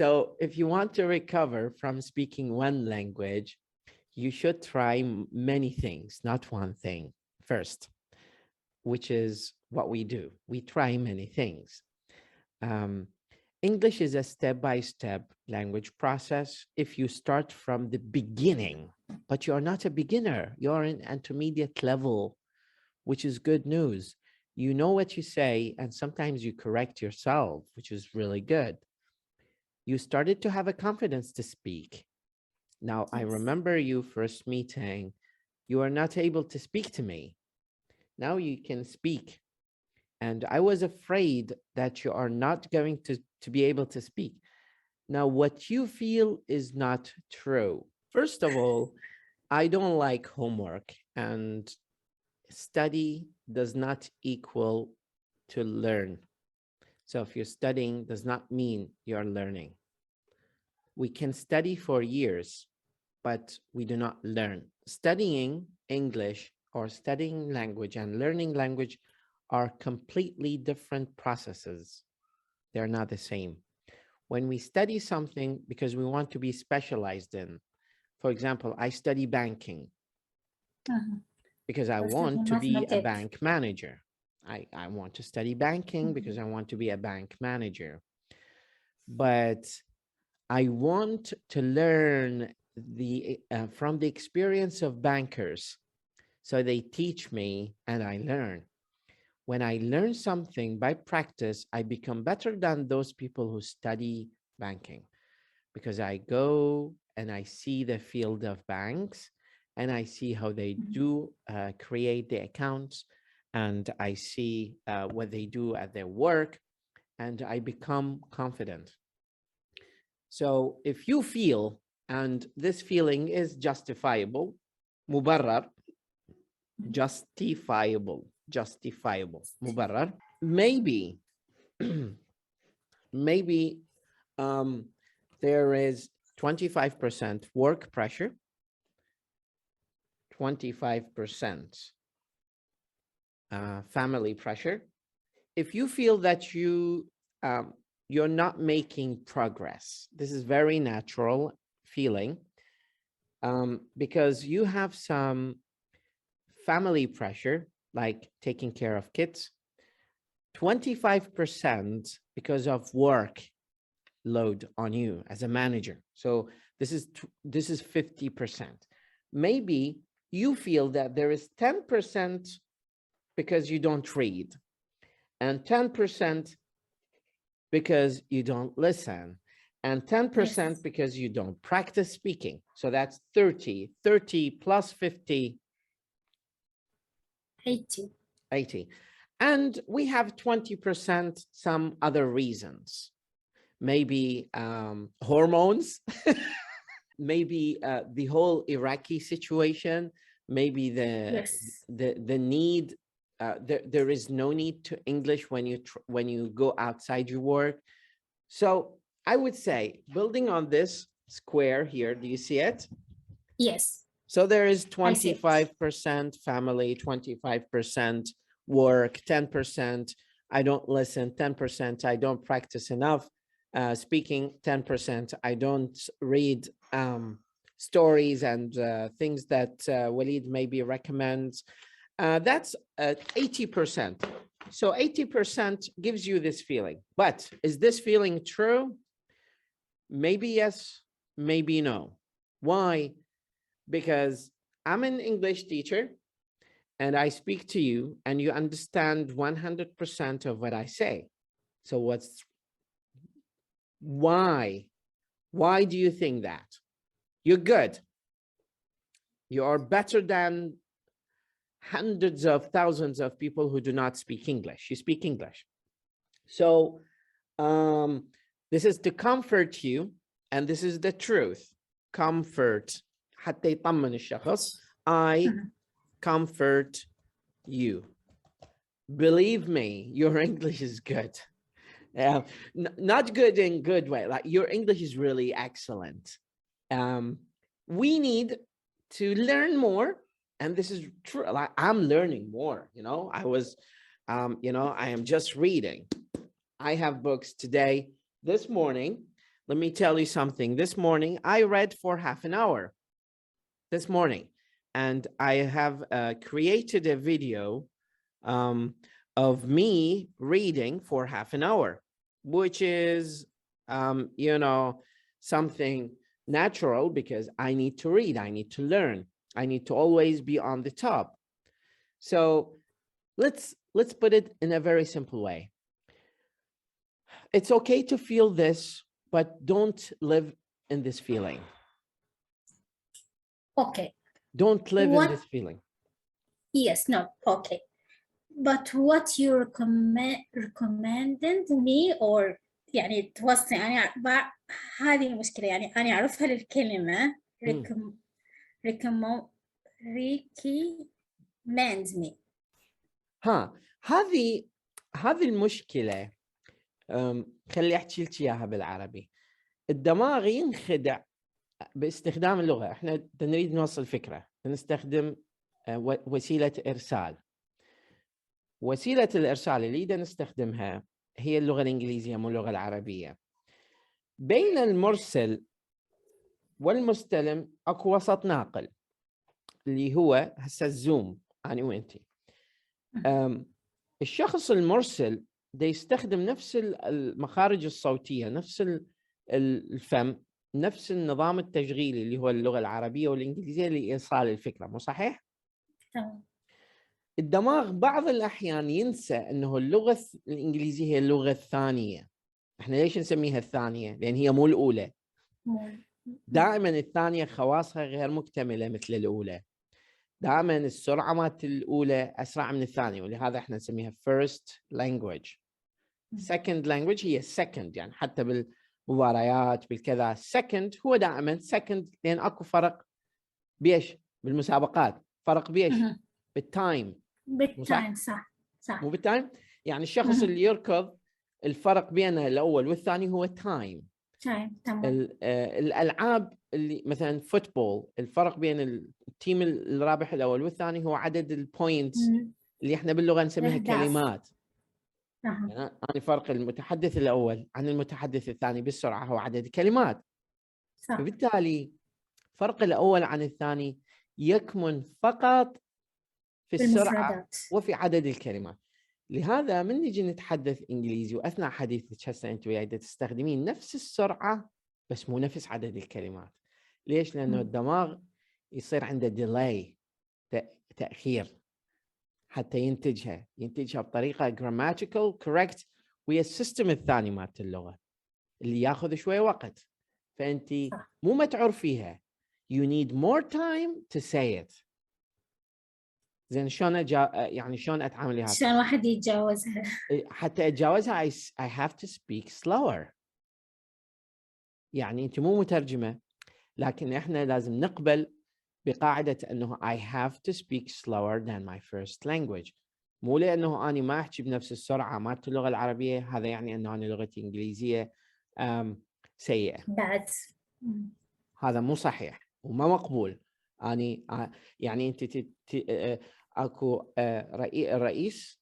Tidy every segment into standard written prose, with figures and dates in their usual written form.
So if you want to recover from speaking one language, you should try many things, not one thing first, which is what we do. We try many things. English is a step-by-step language process. If you start from the beginning, but you're not a beginner, you're an intermediate level, which is good news. You know what you say, and sometimes you correct yourself, which is really good. You started to have a confidence to speak. Now, I remember you first meeting, you were not able to speak to me. Now you can speak. And I was afraid that you are not going to be able to speak. Now, what you feel is not true. First of all, I don't like homework, and study does not equal to learn. So if you're studying, does not mean you're learning. We can study for years, but we do not learn. Studying English or studying language and learning language are completely different processes. They're not the same. When we study something because we want to be specialized in, for example, I study banking because I want to be a bank manager. I want to study banking because I want to be a bank manager. But I want to learn from the experience of bankers. So they teach me and I learn. When I learn something by practice, I become better than those people who study banking, because I go and I see the field of banks and I see how they do create the accounts, and I see what they do at their work, and I become confident. So if you feel, and this feeling is justifiable, mubarrar, justifiable, mubarrar, maybe there is 25% work pressure, 25% family pressure. If you feel that you're not making progress, this is very natural feeling, because you have some family pressure, like taking care of kids, 25% because of work load on you as a manager. So this is 50%. Maybe you feel that there is 10% because you don't read, and 10% because you don't listen, and 10% because you don't practice speaking. So that's 30 plus 50, 80. And we have 20% some other reasons, maybe hormones, maybe the whole Iraqi situation, maybe the need, there is no need to English when you go outside your work. So I would say, building on this square here, do you see it? Yes. So there is 25% family, 25% work, 10% I don't listen, 10% I don't practice enough speaking, 10% I don't read stories and things that Waleed maybe recommends. That's 80%. So 80% gives you this feeling. But is this feeling true? Maybe yes, maybe no. Why? Because I'm an English teacher and I speak to you and you understand 100% of what I say. So why do you think that? You're good. You are better than hundreds of thousands of people who do not speak English. You speak English. So this is to comfort you, and this is the truth. Comfort. حتى يطمن الشخص. I comfort you. Believe me, your English is good. Not good in good way. Like, your English is really excellent. We need to learn more, and this is true. Like, I'm learning more. I was, I am just reading. I have books today. This morning, let me tell you something. This morning, I read for half an hour. This morning. And I have created a video of me reading for half an hour, which is, you know, something natural because I need to read, I need to learn, I need to always be on the top. So let's put it in a very simple way. It's okay to feel this, but don't live in this feeling. Okay. Don't live in this feeling. Yes, no, okay. But what you recommended me or يعني توصي أنا هذه المشكلة يعني أنا أعرفها للكلمة recommend me. هذه المشكلة خلي أحكي لك إياها بالعربي. الدماغ ينخدع باستخدام اللغة. إحنا نريد نوصل فكرة، نستخدم وسيلة إرسال. وسيلة الإرسال اللي نستخدمها هي اللغة الإنجليزية مو اللغة العربية. بين المرسل والمستلم أكو وسط ناقل اللي هو هسه الزوم أنا وإنتي. الشخص المرسل دا يستخدم نفس المخارج الصوتية، نفس الفم، نفس النظام التشغيلي اللي هو اللغة العربية والإنجليزية لإيصال الفكرة، مو صحيح؟ الدماغ بعض الأحيان ينسى أنه اللغة الإنجليزية هي اللغة الثانية. إحنا ليش نسميها الثانية؟ لأن هي مو الأولى. دائما الثانية خواصها غير مكتملة مثل الأولى. دائما السرعة مالت الأولى أسرع من الثانية، ولهذا إحنا نسميها first language. second language هي second، يعني حتى بالمباريات بالكذا second هو دائما second، لأن أكو فرق بيش بالمسابقات، فرق بيش بالتايم. بالتايم صح مو بالتايم، يعني الشخص اللي يركض الفرق بين الأول والثاني هو تايم. تمام. الألعاب اللي مثلا فوتبول، الفرق بين التيم الرابح الأول والثاني هو عدد البوينتس اللي احنا باللغة نسميها كلمات. يعني فرق المتحدث الأول عن المتحدث الثاني بالسرعة هو عدد كلمات. فبالتالي فرق الأول عن الثاني يكمن فقط في السرعة وفي عدد الكلمات. لهذا من نجي نتحدث إنجليزي وأثناء حديثك هسه أنت وياي تستخدمين نفس السرعة بس مو نفس عدد الكلمات. ليش؟ لأنه الدماغ يصير عنده ديلاي، تأخير، حتى ينتجها بطريقة grammatical correct ويا السيستم الثاني مالت اللغة اللي ياخذ شوية وقت. فأنت مو متعور فيها. You need more time to say it. زين شلون يعني شلون اتعامل وياها؟ شلون واحد يتجاوزها؟ حتى اتجاوزها I have to speak slower. يعني انت مو مترجمة، لكن احنا لازم نقبل بقاعدة انه I have to speak slower than my first language. مو لانه انا ما احكي بنفس السرعة مالت اللغة العربية هذا يعني انه انا لغتي انجليزية سيئة. بعد هذا مو صحيح وما مقبول. اني يعني انت اكو رئيس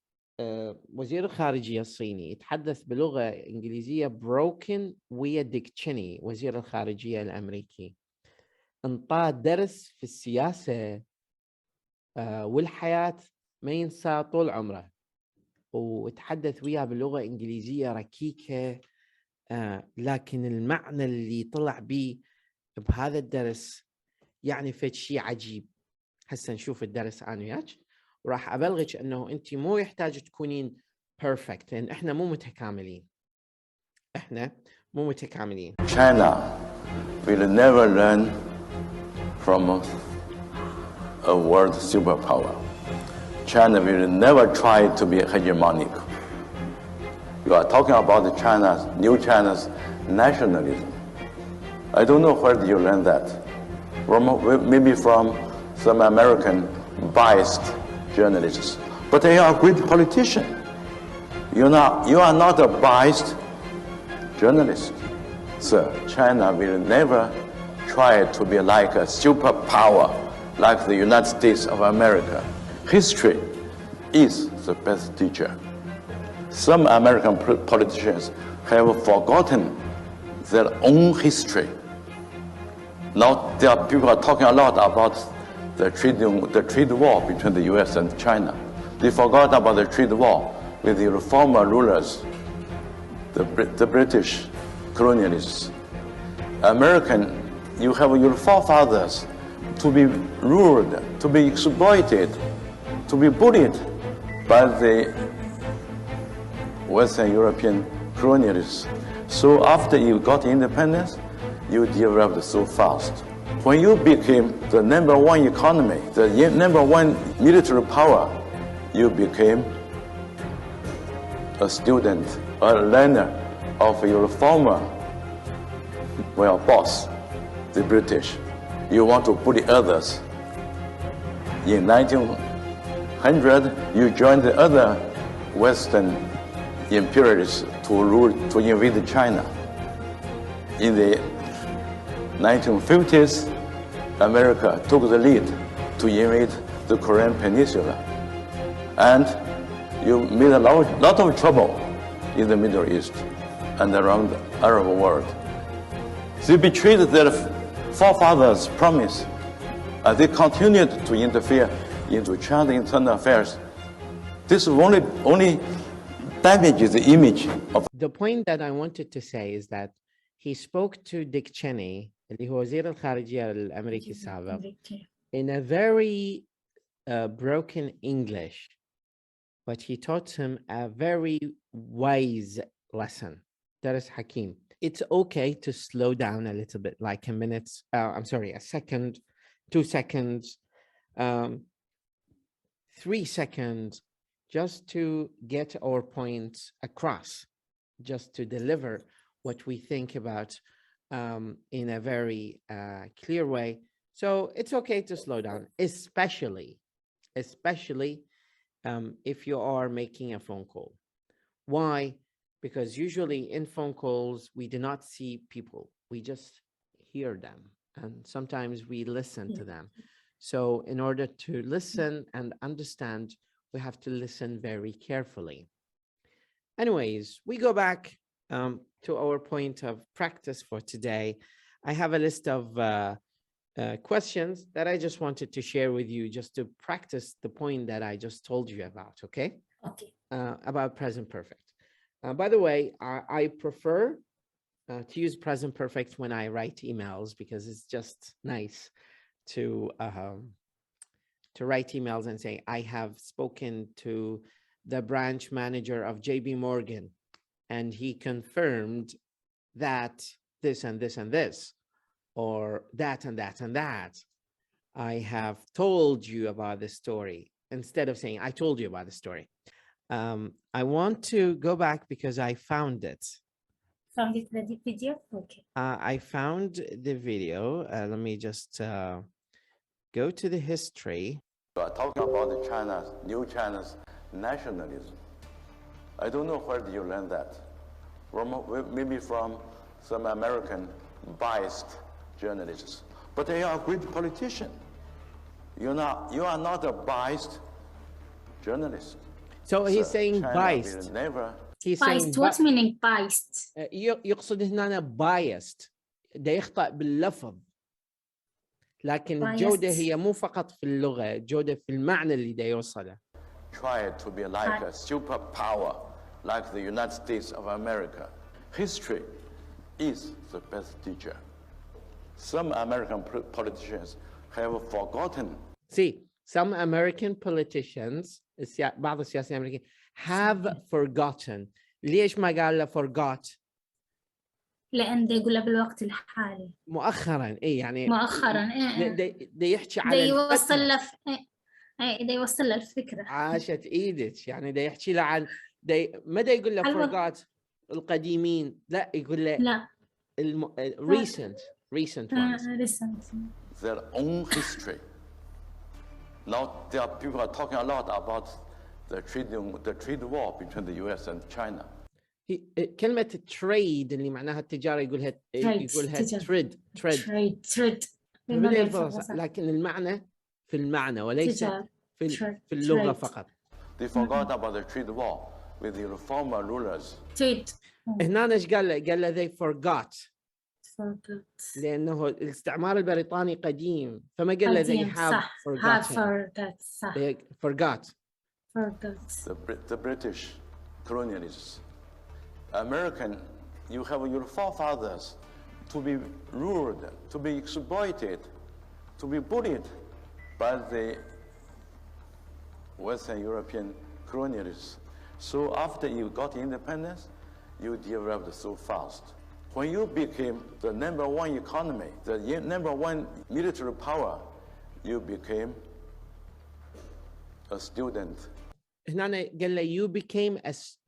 وزير الخارجية الصيني يتحدث بلغة إنجليزية broken ويا ديك تشيني وزير الخارجية الأمريكي، انطاه درس في السياسة والحياة ما ينسى طول عمره، وتحدث وياه باللغة إنجليزية ركيكة، لكن المعنى اللي طلع بيه بهذا الدرس يعني فد شيء عجيب. هسه نشوف الدرس أنا وياك وراح أبلغك أنه أنت مو يحتاج تكونين perfect لأن إحنا مو متكاملين. China will never learn from a world superpower. China will never try to be hegemonic. You are talking about new China's nationalism. I don't know where did you learn that. Maybe from some American biased journalists. But you are a great politician. You are not a biased journalist. Sir, China will never try to be like a superpower, like the United States of America. History is the best teacher. Some American politicians have forgotten their own history. Now there are people are talking a lot about the trade war between the US and China. They forgot about the trade war with the former rulers, the British colonialists. American, you have your forefathers to be ruled, to be exploited, to be bullied by the Western European colonialists. So after you got independence, you developed so fast. When you became the #1 economy, the #1 military power, you became a student, a learner of your former, boss, the British. You want to bully others. In 1900, you joined the other Western imperialists to invade China. In the 1950s, America took the lead to invade the Korean Peninsula. And you made a lot of trouble in the Middle East and around the Arab world. They betrayed their forefathers' promise, and they continued to interfere into China's internal affairs. This only damages the image of. The point that I wanted to say is that he spoke to Dick Cheney, اللي هو وزير الخارجية الأمريكي السابق, in a very broken English, but he taught him a very wise lesson. درس حكيم. It's okay to slow down a little bit, like a minute, a second, 2 seconds, 3 seconds, just to get our points across, just to deliver what we think about in a very clear way. So it's okay to slow down, especially if you are making a phone call. Why? Because usually in phone calls, we do not see people. We just hear them. And sometimes we listen to them. So in order to listen and understand, we have to listen very carefully. Anyways, we go back to our point of practice for today. I have a list of questions that I just wanted to share with you just to practice the point that I just told you about, okay? Okay. About present perfect. By the way, I prefer to use present perfect when I write emails because it's just nice to write emails and say, I have spoken to the branch manager of JB Morgan, and he confirmed that this and this and this, or that and that and that. I have told you about this story, instead of saying, I told you about the story. I want to go back because I found it. Found it the video? Okay. I found the video. Let me just go to the history. Talking about new China's nationalism. I don't know where did you learn that. Maybe from some American biased journalists. But they are a great politician. You are not a biased journalist. So he's saying China biased. He's Biased. saying What meaning biased? يقصد هنا biased. ده يخطأ باللفظ. لكن الجودة هي مو فقط في اللغة، الجودة في المعنى اللي ده يوصله. Try to be like a superpower, like the United States of America. History is the best teacher. Some American politicians have forgotten. See, some American politicians, بعض السياسيين الأمريكيين, have forgotten. ليش ما قال له forgot؟ لأن ده يقولها بالوقت الحالي. مؤخرا إيه يعني. مؤخرا ده يحكي على ده يوصل له الفكرة. عاشت إيدك يعني ده يحكي له عن ما ده يقول له forgot القديمين، لا يقول له لا recent ones. recent. Their own history. Now there are people are talking a lot about the trade war between the US and China. كلمة trade اللي معناها التجارة يقولها trade. لكن المعنى في المعنى وليس في اللغة فقط. They forgot about the trade war with the former rulers. Trade. هنا ايش قال له؟ قال له they forgot. forgot. لأنه الاستعمار البريطاني قديم فما قال له they قديم have صح. have forgotten. forgot صح. They forgot. forgot. The British colonialists. American, you have your forefathers to be ruled, to be exploited, to be bullied by the Western European colonialists. So after you got independence, you developed so fast. When you became the #1 economy, the #1 military power, you became a student. هنا قال له you became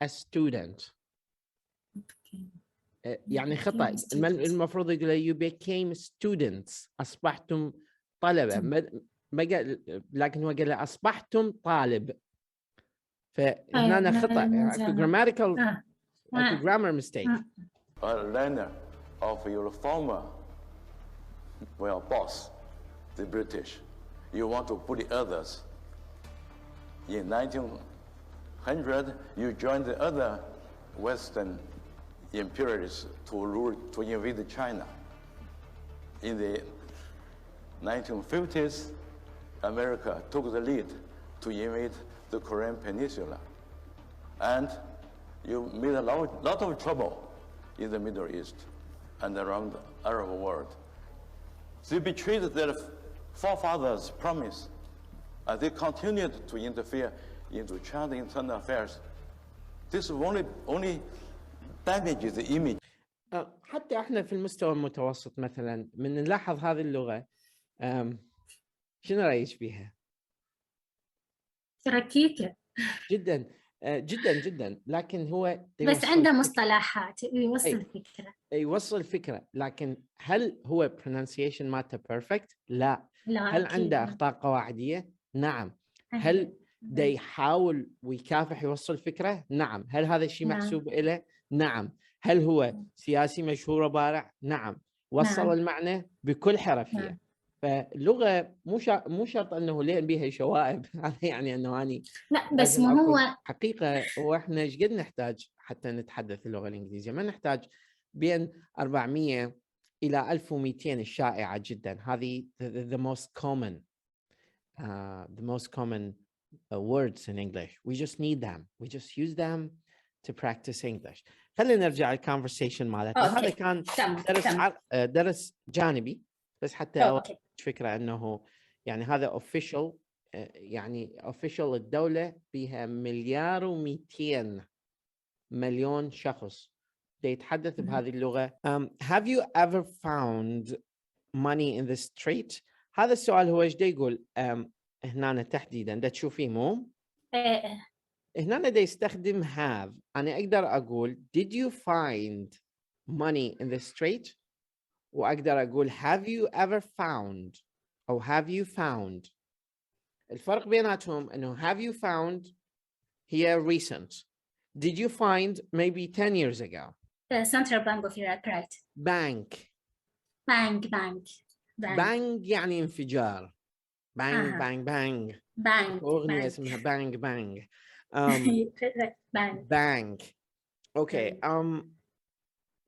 a student. يعني خطأ. المفروض يقول له you became students. أصبحتم طلبة. ما قال، لكن هو قال له أصبحتم طالب. فهنا خطأ. أكو grammar mistake. A learner of your former boss, the British. You want to bully others. In 1900, you joined the other Western imperialists to invade China. In the 1950s, America took the lead to invade the Korean Peninsula. And you made a lot of trouble in the Middle East and around the Arab world. They betrayed their forefathers' promise, and they continued to interfere into China's internal affairs. This only damages the image. حتى احنا في المستوى المتوسط مثلا من نلاحظ هذه اللغة، شنو رأيك بها؟ ركيكة جدا جدا جدا، لكن هو بس عنده مصطلحات يوصل فكرة. يوصل فكرة، لكن هل هو pronunciation مالته perfect؟ لا. هل عنده أخطاء قواعدية؟ نعم. هل دا يحاول ويكافح يوصل فكرة؟ نعم. هل هذا الشيء محسوب له؟ نعم. هل هو سياسي مشهور بارع؟ نعم. وصل المعنى بكل حرفية. فاللغة مو شرط أنه لين بها شوائب. هذا يعني أنه أني لا بس ما هو حقيقة. وإحنا إيش قد نحتاج حتى نتحدث اللغة الإنجليزية؟ ما نحتاج بين 400 إلى 1200 الشائعة جدا. هذه the most common words in English. We just need them. We just use them to practice English. خلينا نرجع الconversation مالتنا. هذا كان درس جانبي بس حتى فكرة أنه يعني هذا official، يعني official الدولة بها 1,200,000,000 شخص يتحدث بهذه اللغة. Have you ever found money in the street؟ هذا السؤال هو ايش دا يقول هنا تحديدا دا تشوفيه مو؟ هنا دا يستخدم have. أنا أقدر أقول did you find money in the street؟ وأقدر أقول have you ever found أو have you found. الفرق بيناتهم أنه have you found هي recent. Did you find maybe 10 years ago. The Central Bank of Iraq, right? Bank يعني انفجار. bang أغنية اسمها bang. Bank. Okay.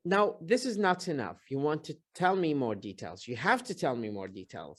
Now, this is not enough. You want to tell me more details. You have to tell me more details.